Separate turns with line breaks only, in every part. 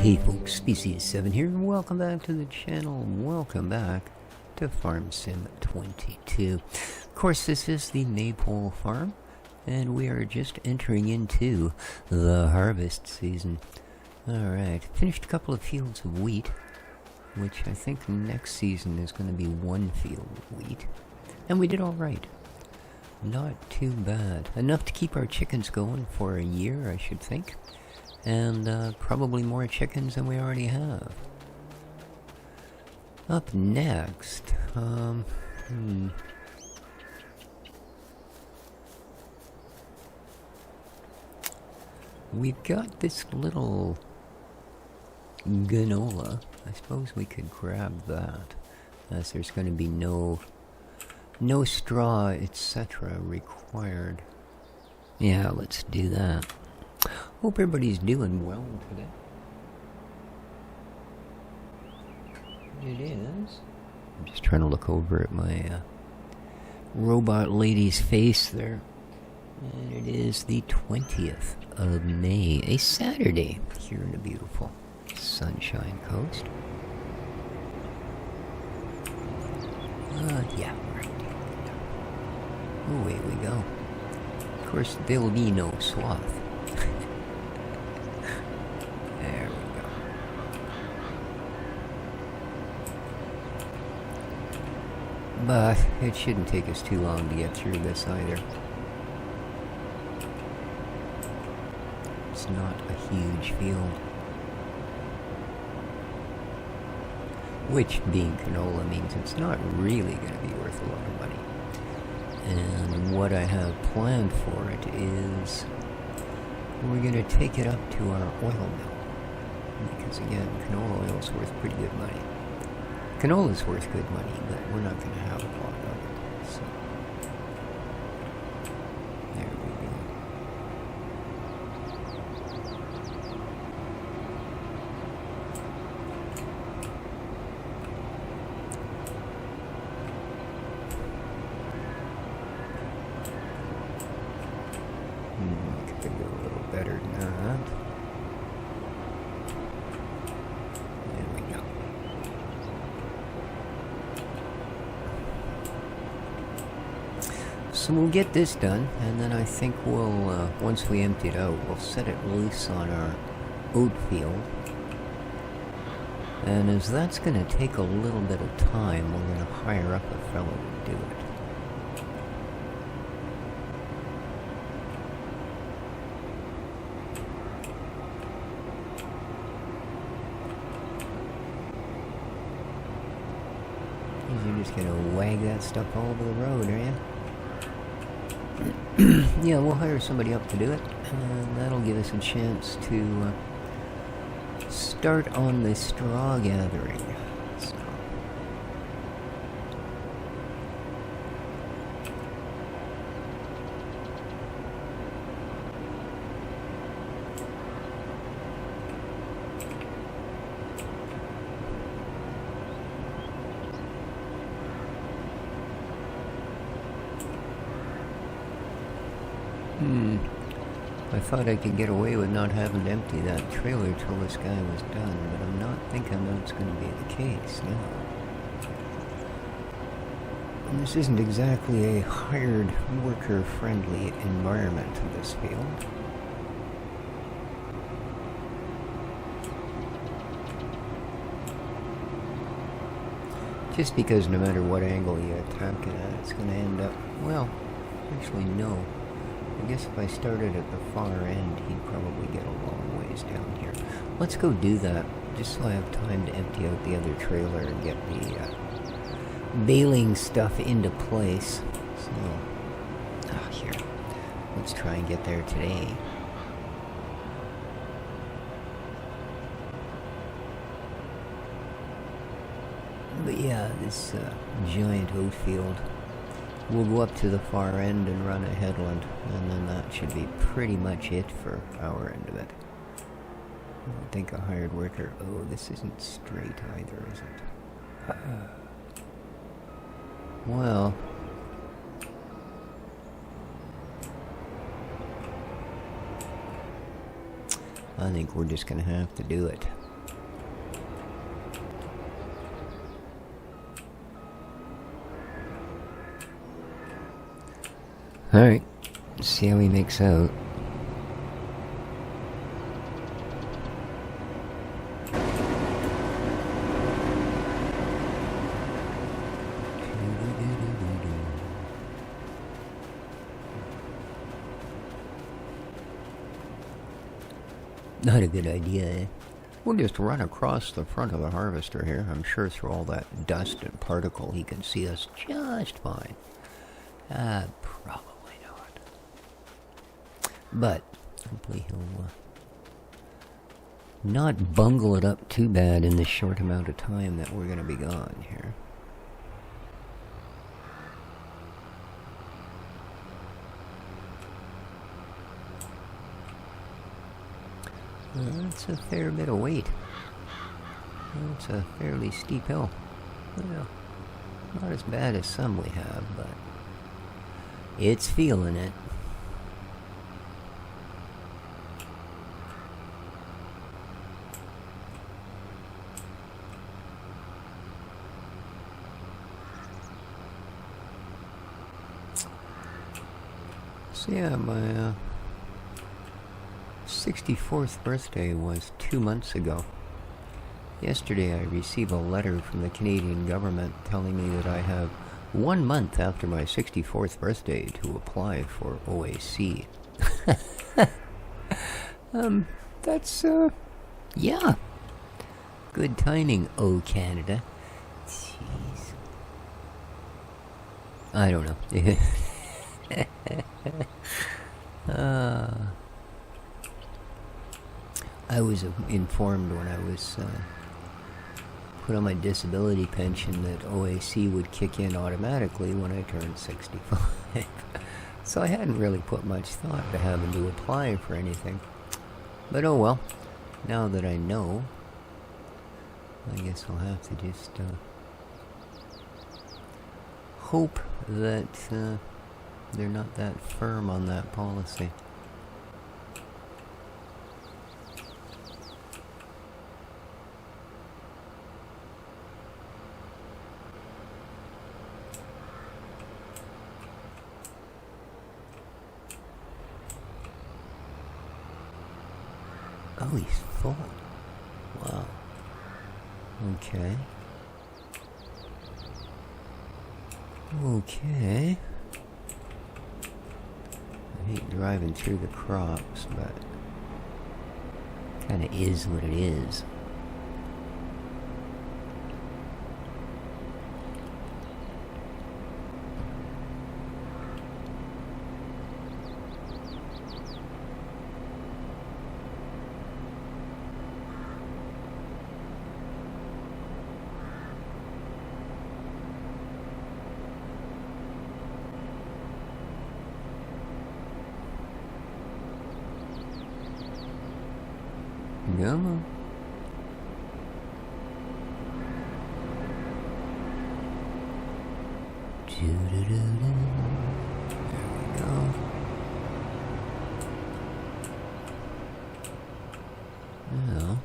Hey folks, Species7 here, and welcome back to the channel. Welcome back to Farm Sim 22. Of course, this is the Maypole Farm, and we are just entering into the harvest season. Alright, finished a couple of fields of wheat, which I think next season is going to be one field of wheat. And we did alright. Not too bad. Enough to keep our chickens going for a year, I should think. And probably more chickens than we already have. Up next, we've got this little canola. I suppose we could grab that, as there's going to be no straw, etc. required. Yeah, let's do that. Hope everybody's doing well today. It is. I'm just trying to look over at my robot lady's face there. And it is the 20th of May, a Saturday, here in the beautiful Sunshine Coast. Yeah, right. Away we go. Of course, there'll be no swath. There we go. But it shouldn't take us too long to get through this either. It's not a huge field. Which, being canola, means it's not really going to be worth a lot of money. And what I have planned for it is we're going to take it up to our oil mill. Because again, canola oil is worth pretty good money. Canola is worth good money, but we're not going to have a lot of it. So, there we go. Could go a little better than that. There we go. So we'll get this done, and then I think we'll, once we empty it out, we'll set it loose on our oat field. And as that's going to take a little bit of time, we're going to hire up a fellow to do it. You're just gonna wag that stuff all over the road, are you? Yeah, we'll hire somebody up to do it, and that'll give us a chance to start on the straw gathering. So. I thought I could get away with not having to empty that trailer till this guy was done, but I'm not thinking that's going to be the case now. And this isn't exactly a hired worker-friendly environment in this field. Just because no matter what angle you attack it at, it's going to end up, well, actually no. I guess if I started at the far end, he'd probably get a long ways down here. Let's go do that, just so I have time to empty out the other trailer and get the baling stuff into place. So, here. Let's try and get there today. But yeah, this giant oat field. We'll go up to the far end and run a headland, and then that should be pretty much it for our end of it. I don't think a hired worker... Oh, this isn't straight either, is it? Well... I think we're just going to have to do it. Alright, see how he makes out. Not a good idea, eh? We'll just run across the front of the harvester here. I'm sure through all that dust and particle he can see us just fine. Probably not. But hopefully he'll not bungle it up too bad in the short amount of time that we're going to be gone here. That's a fair bit of weight. It's a fairly steep hill. Well, not as bad as some we have, but it's feeling it. So yeah, my 64th birthday was 2 months ago. Yesterday I received a letter from the Canadian government telling me that I have 1 month after my 64th birthday to apply for OAC. That's, yeah. Good timing, oh Canada. Jeez. I don't know. I was informed when I was put on my disability pension that OAC would kick in automatically when I turned 65. So I hadn't really put much thought to having to apply for anything. But oh well, now that I know, I guess I'll have to just hope that they're not that firm on that policy. Oh, he's full. Wow. Okay. Okay. I hate driving through the crops, but kinda is what it is. Come on. Doo-doo-doo-doo. There we go. Now.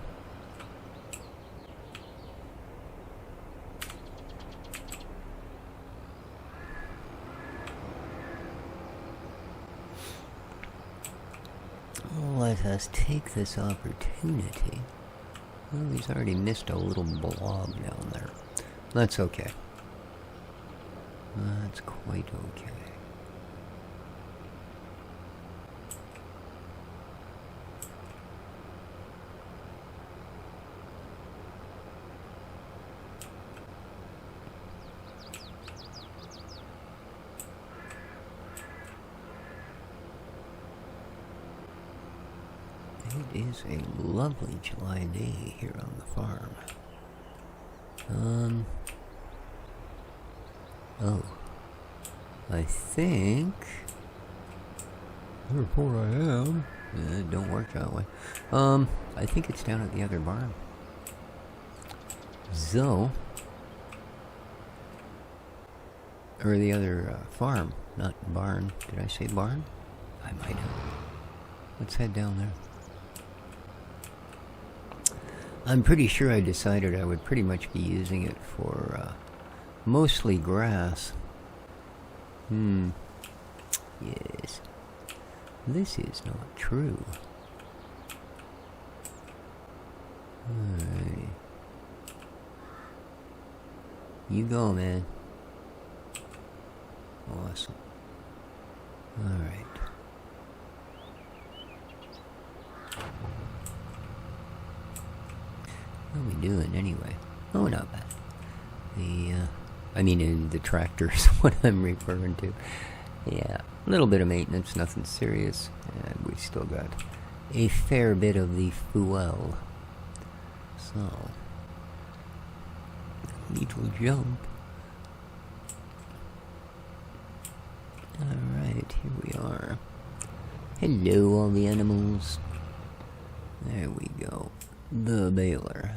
Let us take this opportunity. Well, he's already missed a little blob down there. That's okay. That's quite okay. It is a lovely July day here on the farm. Oh. I think... Therefore I am. It don't work that way. I think it's down at the other barn. So... Or the other farm, not barn. Did I say barn? I might have. Let's head down there. I'm pretty sure I decided I would pretty much be using it for mostly grass. Yes. This is not true. Alright. You go, man. Awesome. Alright. What are we doing anyway? Oh, not bad. The tractor is what I'm referring to. Yeah, a little bit of maintenance, nothing serious, and we still got a fair bit of the fuel. So, little jump. Alright, here we are. Hello, all the animals. There we go. The baler.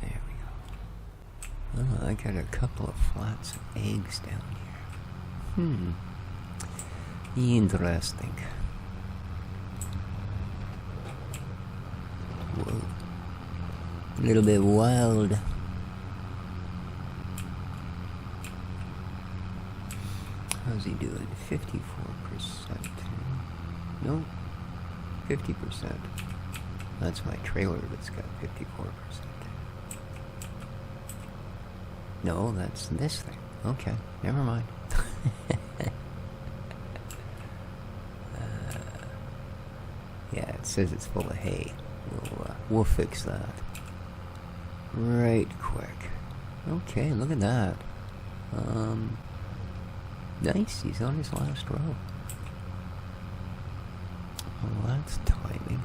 There we go. Oh, I got a couple of flats of eggs down here. Interesting. Whoa. A little bit wild. How's he doing? 54%. No, 50%. That's my trailer that's got 54%. No, that's this thing. Okay, never mind. Yeah, it says it's full of hay. We'll fix that. Right quick. Okay, look at that. Nice, he's on his last row. Well, that's timing.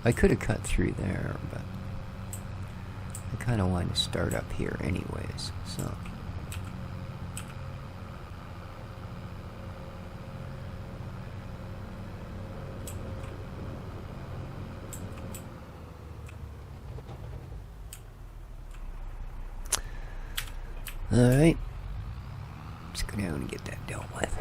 I could have cut through there, but I kind of want to start up here anyways, so. Alright. Let's go down and get that dealt with.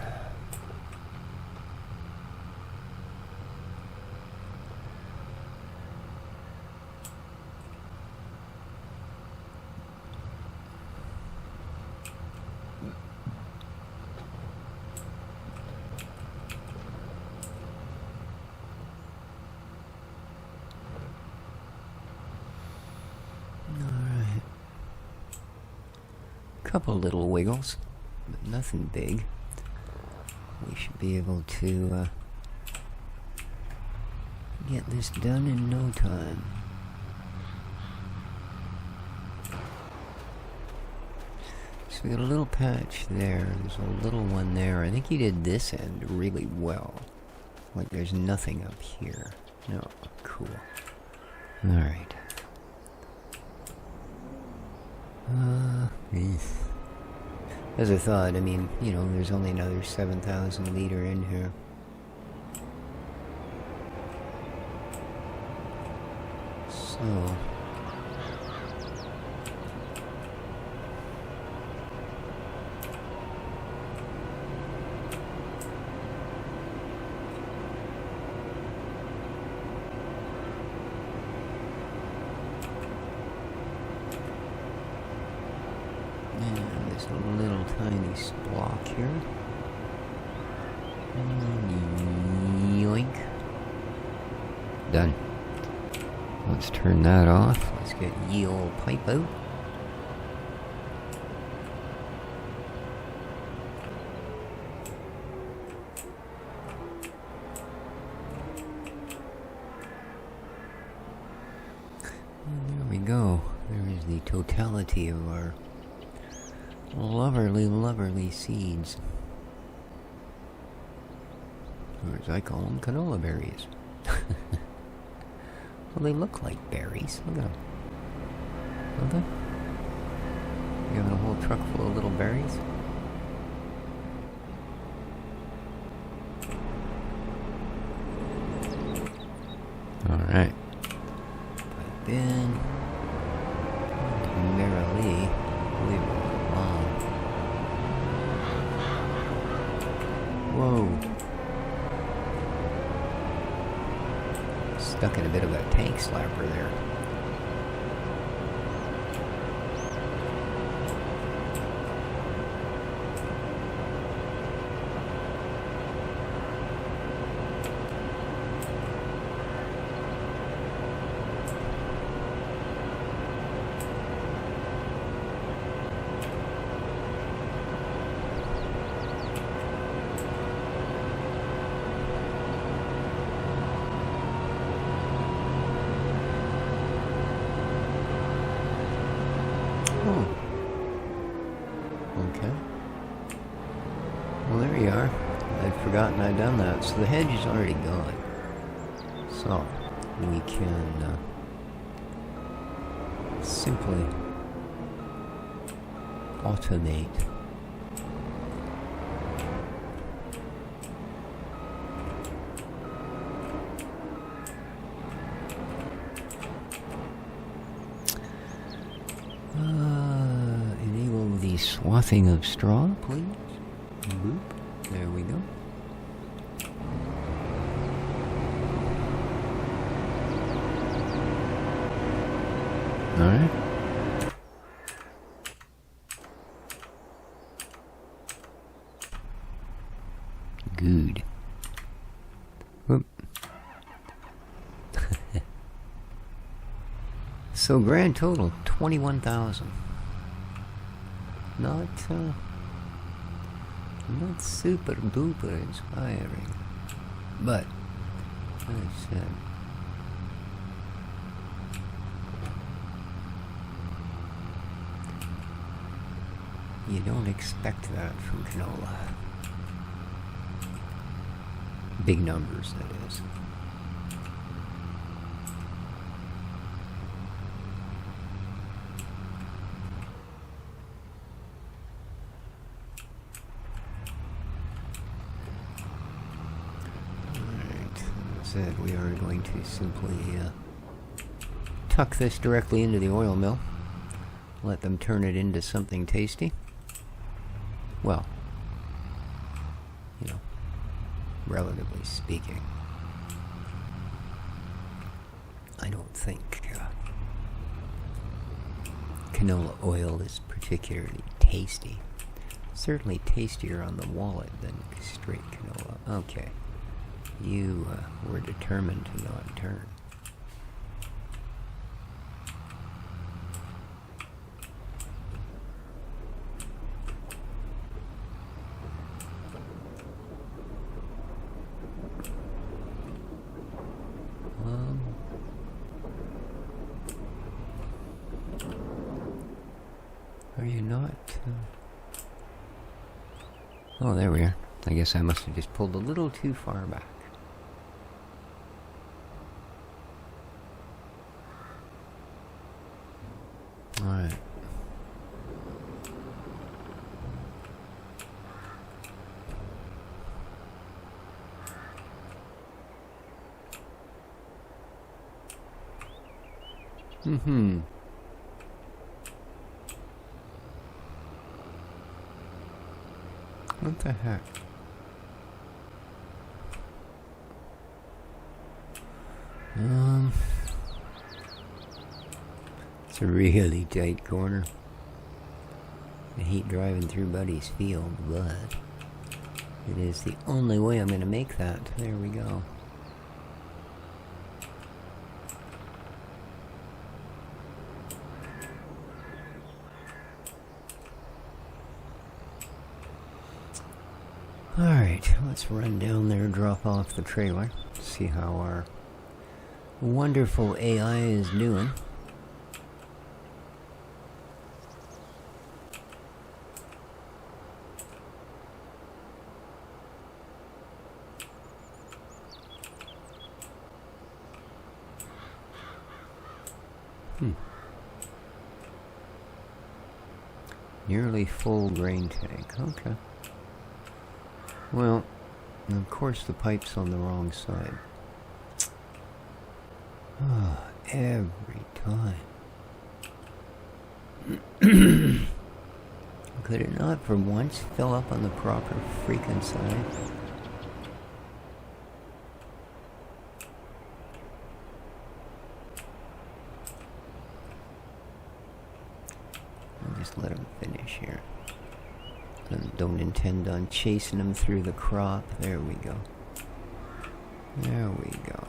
Couple little wiggles, but nothing big. We should be able to get this done in no time. So we got a little patch there. There's a little one there. I think he did this end really well. Like there's nothing up here. No, cool. Alright. As I thought, I mean, you know, there's only another 7,000 liter in here. So... a little tiny block here. Yoink. Done. Let's turn that off. Let's get ye old pipe out. And there we go. There is the totality of our lovely seeds. Or as I call them, canola berries. Well, they look like berries. Look at them. Don't they? You having a whole truck full of little berries? Alright. Pipe in. Merrily. We will Whoa. Stuck in a bit of a tank slapper there. Okay. Well, there you are. I'd forgotten I'd done that. So the hedge is already gone. So we can simply automate enable the swathing of straw, please. Boop. There we go. All right. Good. Whoop. So grand total 21,000. Not super duper inspiring, but as I said, you don't expect that from canola. Big numbers, that is. Said we are going to simply tuck this directly into the oil mill, let them turn it into something tasty. Well, you know, relatively speaking, I don't think canola oil is particularly tasty. Certainly tastier on the wallet than straight canola. Okay. You were determined to not turn. Are you not? Oh, there we are. I guess I must have just pulled a little too far back. Alright. Mm-hmm. What the heck? It's a really tight corner. I hate driving through Buddy's field, but it is the only way I'm going to make that. There we go. Alright, let's run down there, drop off the trailer, see how our wonderful AI is doing. Nearly full grain tank, okay. Well, of course the pipe's on the wrong side. Oh, every time. Could it not for once fill up on the proper freaking side? here. And don't intend on chasing them through the crop. There we go. There we go.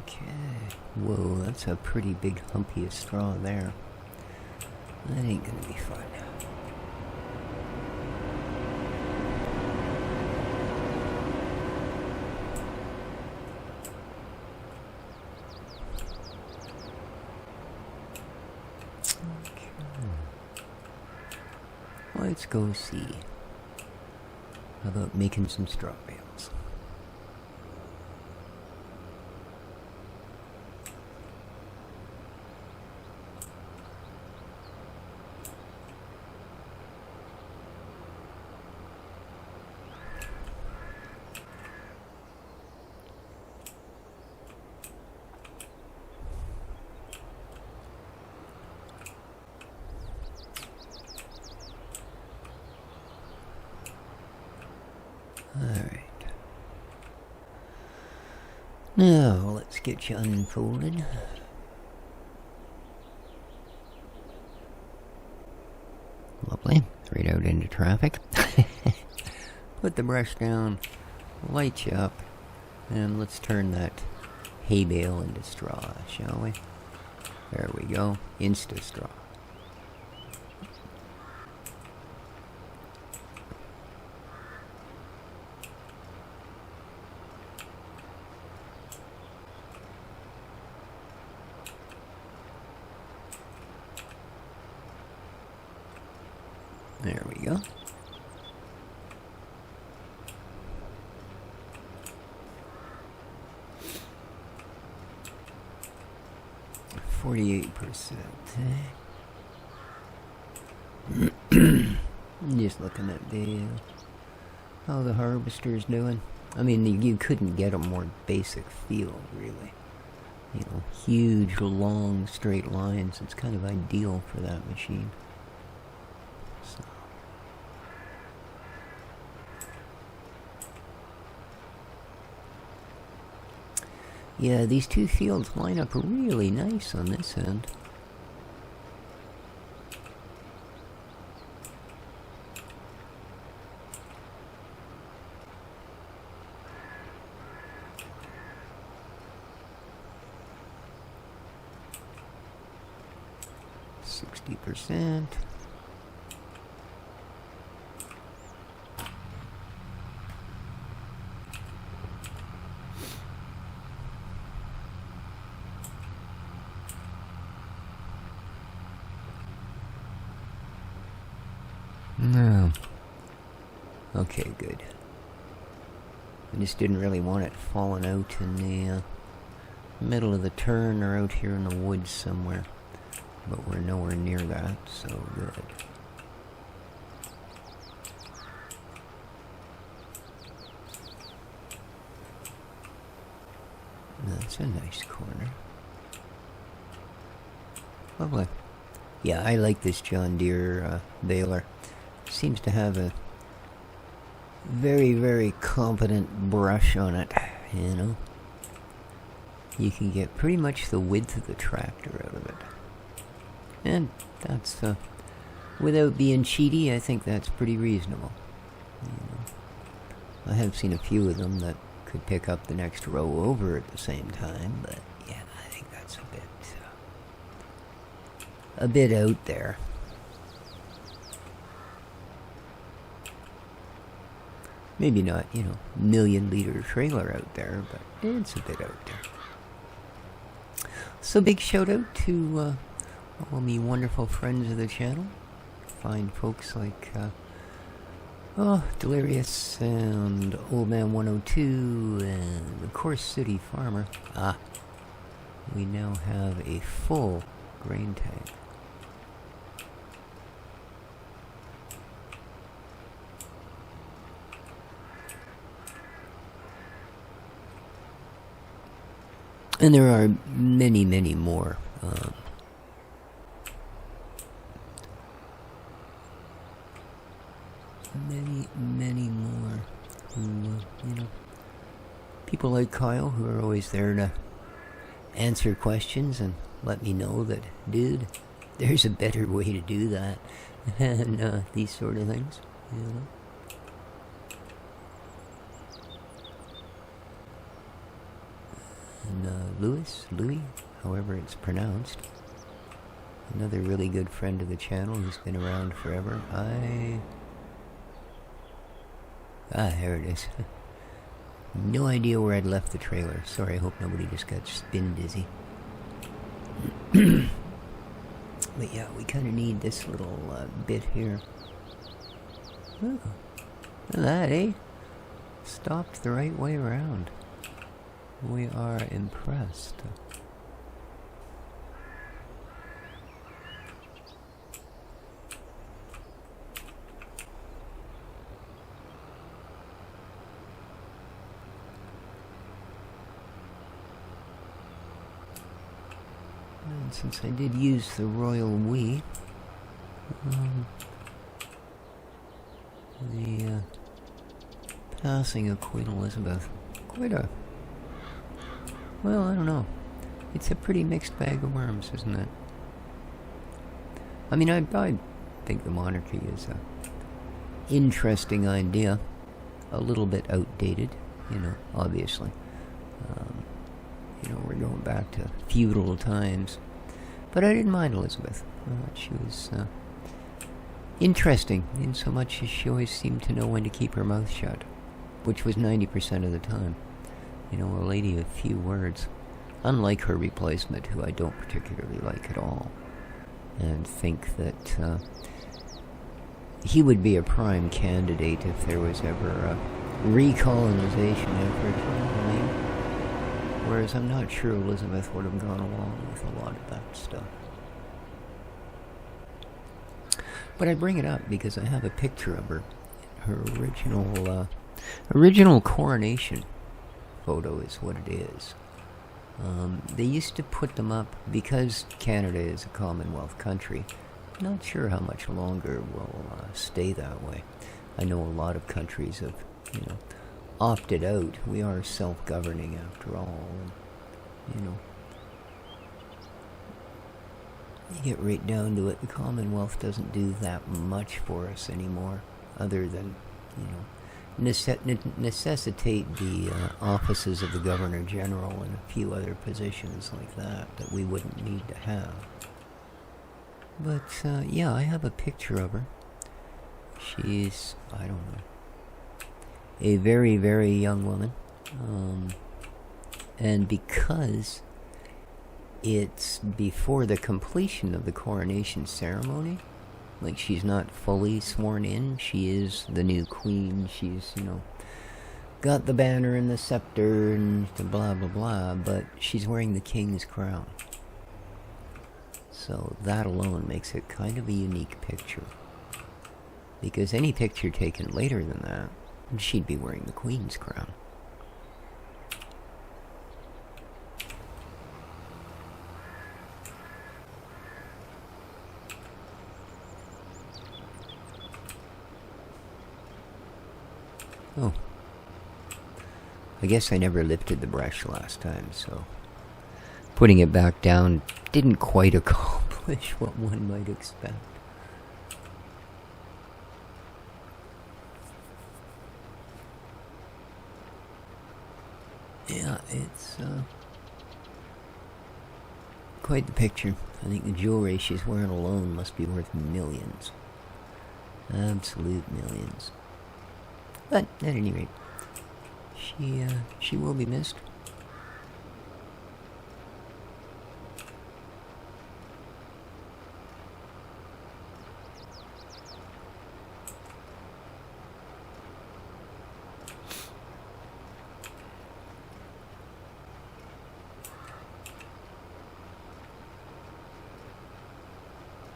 Okay. Whoa, that's a pretty big humpy of straw there. That ain't gonna be fun. Okay. Let's go see. How about making some straw bales? Alright. Now, let's get you unfolded. Lovely. Right out into traffic. Put the brush down, light you up, and let's turn that hay bale into straw, shall we? There we go. Insta straw. There we go. %. Just looking at how the harvester's doing. I mean, you couldn't get a more basic field, really. You know, huge, long, straight lines. It's kind of ideal for that machine. So. Yeah, these two fields line up really nice on this end. %. No. Okay, good. I just didn't really want it falling out in the middle of the turn or out here in the woods somewhere. But we're nowhere near that, so good. That's a nice corner. Lovely. Yeah, I like this John Deere baler. Seems to have a very, very competent brush on it, you know. You can get pretty much the width of the tractor out of it. And that's, without being cheaty, I think that's pretty reasonable. You know, I have seen a few of them that could pick up the next row over at the same time, but yeah, I think that's a bit out there. Maybe not, you know, million-liter trailer out there, but it's a bit out there. So big shout out to all me wonderful friends of the channel. Fine folks like Delirious and Old Man 102 and the Course City Farmer. We now have a full grain tank. And there are many, many more. Many more who, you know, people like Kyle who are always there to answer questions and let me know that, dude, there's a better way to do that, and these sort of things, you know. And Louis, however it's pronounced, another really good friend of the channel who's been around forever. Here it is. No idea where I'd left the trailer. Sorry, I hope nobody just got spin dizzy. But yeah, we kind of need this little bit here. Oh, look at that, eh? Stopped the right way around. We are impressed. And since I did use the royal we, the passing of Queen Elizabeth, quite a, well, I don't know. It's a pretty mixed bag of worms, isn't it? I mean, I think the monarchy is a interesting idea. A little bit outdated, you know, obviously. You know, we're going back to feudal times. But I didn't mind Elizabeth. I thought she was interesting in so much as she always seemed to know when to keep her mouth shut, which was 90% of the time. You know, a lady of few words. Unlike her replacement, who I don't particularly like at all. And think that he would be a prime candidate if there was ever a recolonization effort, you know what I mean? Whereas I'm not sure Elizabeth would have gone along with a lot of that stuff. But I bring it up because I have a picture of her. Her original coronation photo is what it is. They used to put them up because Canada is a Commonwealth country. Not sure how much longer it will stay that way. I know a lot of countries have, you know, opted out. We are self-governing after all. And, you know, you get right down to it, the Commonwealth doesn't do that much for us anymore, other than, you know, necessitate the offices of the Governor General and a few other positions like that we wouldn't need to have. But, yeah, I have a picture of her. She's, I don't know, a very, very young woman. And because it's before the completion of the coronation ceremony, like, she's not fully sworn in, she is the new queen, she's, you know, got the banner and the scepter and the blah blah blah, but she's wearing the king's crown. So that alone makes it kind of a unique picture. Because any picture taken later than that, she'd be wearing the queen's crown. Oh. I guess I never lifted the brush last time, so putting it back down didn't quite accomplish what one might expect. Yeah, it's quite the picture. I think the jewelry she's wearing alone must be worth millions. Absolute millions. But at any rate, she will be missed.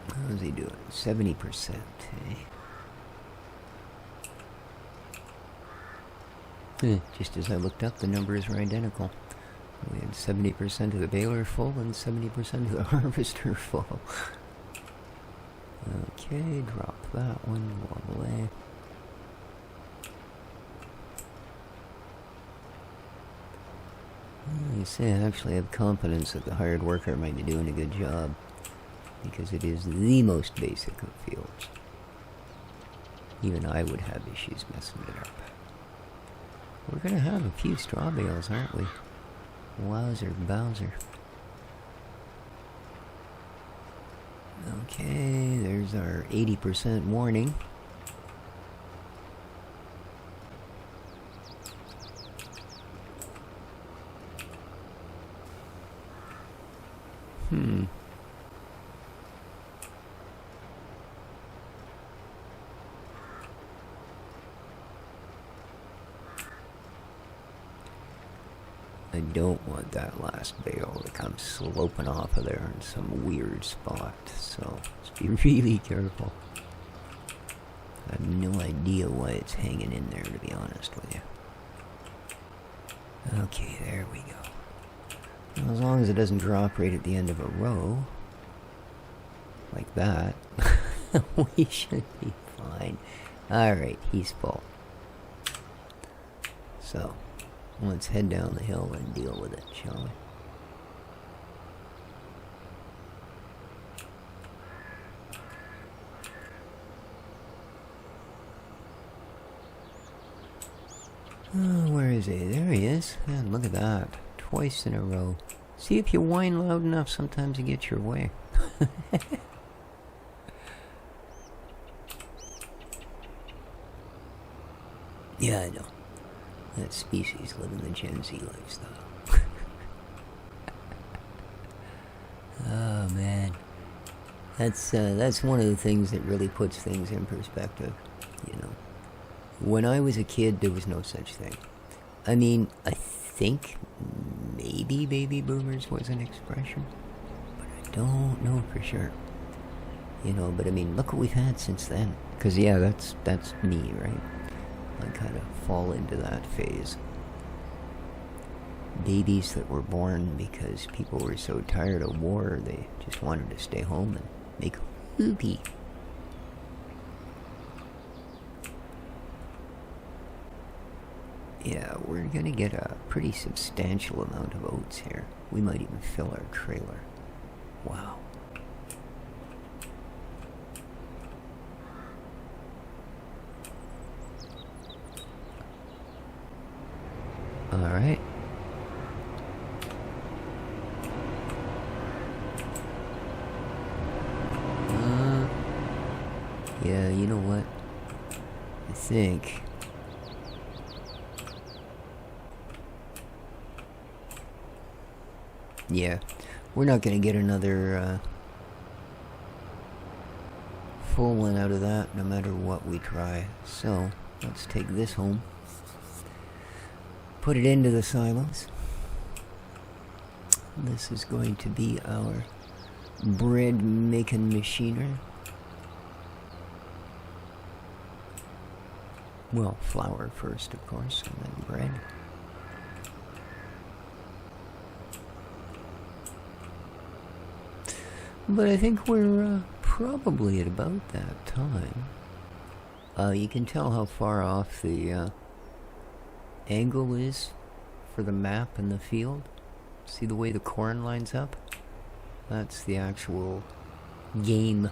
How's he doing? 70%, just as I looked up, the numbers were identical. We had 70% of the baler full and 70% of the harvester full. Okay, drop that one, go away. You say I actually have confidence that the hired worker might be doing a good job, because it is the most basic of fields. Even I would have issues messing it up. We're gonna have a few straw bales, aren't we? Wowzer Bowser. Okay, there's our 80% warning. I don't want that last bale to come sloping off of there in some weird spot, so let's be really careful. I have no idea why it's hanging in there, to be honest with you. Okay, there we go. Well, as long as it doesn't drop right at the end of a row, like that, we should be fine. Alright, he's full. So, let's head down the hill and deal with it, shall we? Oh, where is he? There he is. Man, look at that. Twice in a row. See, if you whine loud enough, sometimes you get your way. Yeah, I know. That species living the Gen Z lifestyle. Oh man, that's one of the things that really puts things in perspective. You know, when I was a kid, there was no such thing. I mean, I think maybe baby boomers was an expression, but I don't know for sure. You know, but I mean, look what we've had since then. 'Cause yeah, that's me, right? I kind of fall into that phase. Babies that were born because people were so tired of war, they just wanted to stay home and make whoopee. Yeah, we're gonna get a pretty substantial amount of oats here. We might even fill our trailer. Wow. Alright. Yeah, you know what? I think... yeah, we're not gonna get another full one out of that no matter what we try. So, let's take this home. Put it into the silos. This is going to be our bread making machinery. Well, flour first, of course, and then bread. But I think we're probably at about that time. You can tell how far off the angle is for the map in the field. See the way the corn lines up? That's the actual game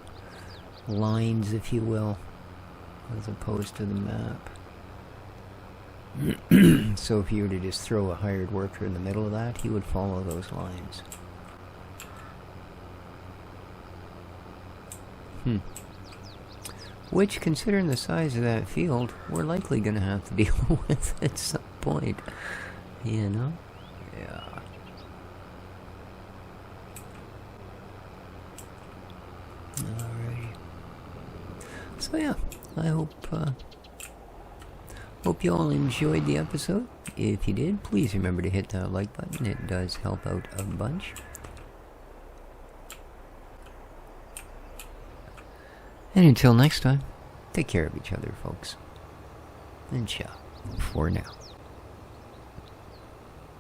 lines, if you will, as opposed to the map. So if you were to just throw a hired worker in the middle of that, he would follow those lines. which, considering the size of that field, we're likely going to have to deal with at some point. You know? Yeah. Alrighty. So yeah, I hope you all enjoyed the episode. If you did, please remember to hit that like button. It does help out a bunch. And until next time, take care of each other, folks. And ciao for now.